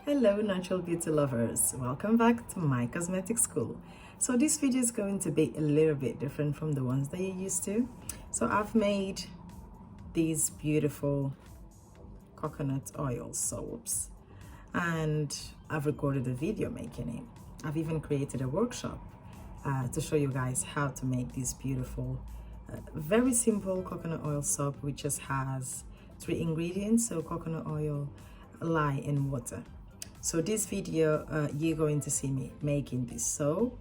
Hello natural beauty lovers, welcome back to my cosmetic school. So this video is going to be a little bit different from the ones that you're used to. So I've made these beautiful coconut oil soaps and I've recorded a video making it. I've even created a workshop to show you guys how to make this beautiful very simple coconut oil soap, which just has 3 ingredients: so coconut oil, lye and water. So this video you're going to see me making this soap,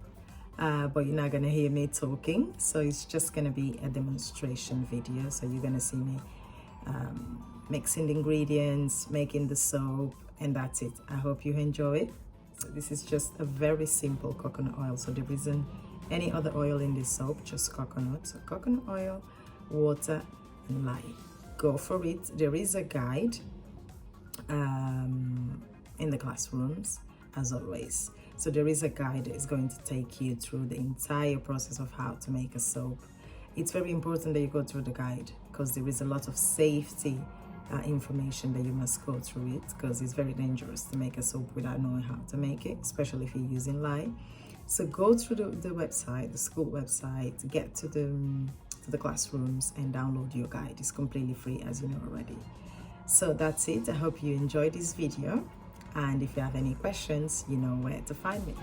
but you're not gonna hear me talking, so it's just gonna be a demonstration video. So you're gonna see me mixing the ingredients, making the soap, and that's it. I hope you enjoy it. So this is just a very simple coconut oil, so there isn't any other oil in this soap, just coconut. So coconut oil, water and lye. Go for it. There is a guide in the classrooms, as always. So there is a guide that is going to take you through the entire process of how to make a soap. It's very important that you go through the guide because there is a lot of safety information that you must go through it, because it's very dangerous to make a soap without knowing how to make it, especially if you're using lye. So go through the website, the school website, get to the classrooms and download your guide. It's completely free, as you know already. So that's it. I hope you enjoyed this video, and if you have any questions, you know where to find me.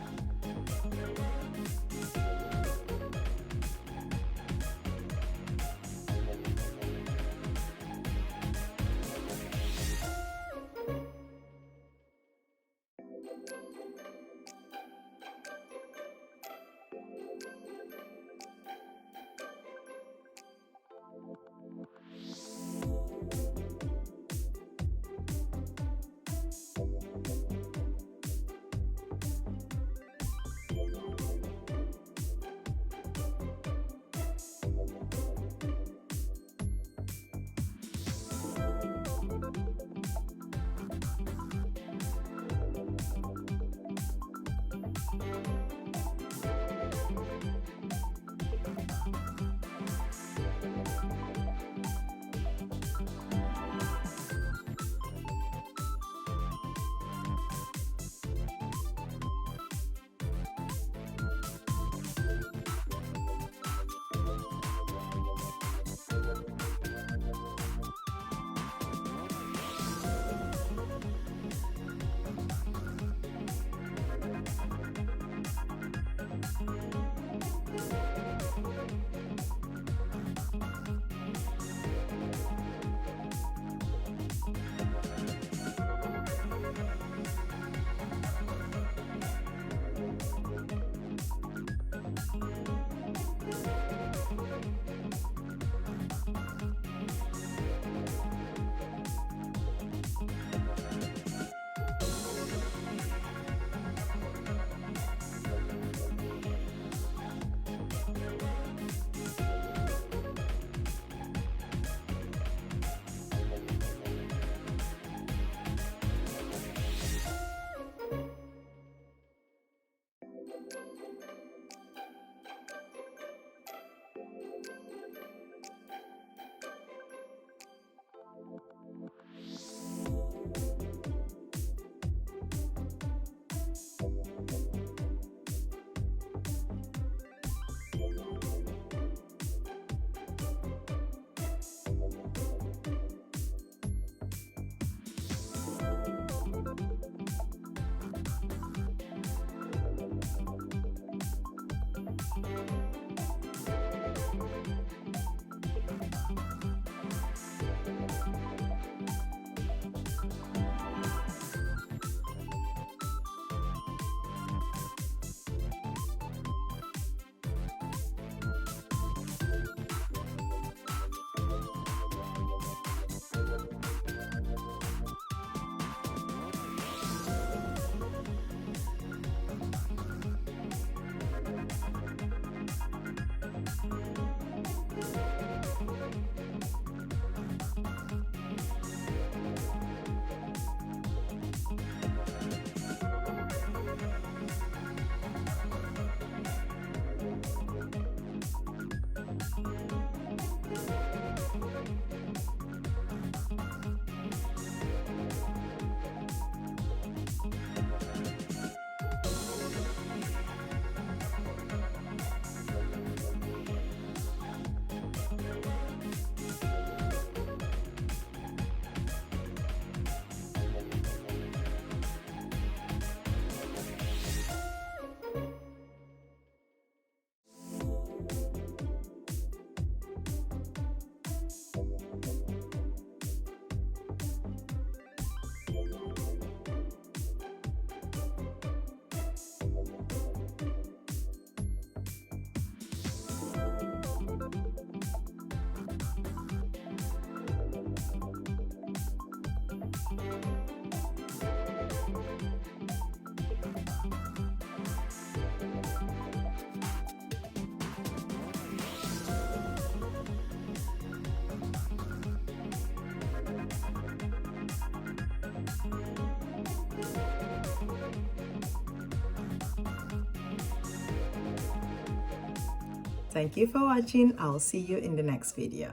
Thank you for watching. I'll see you in the next video.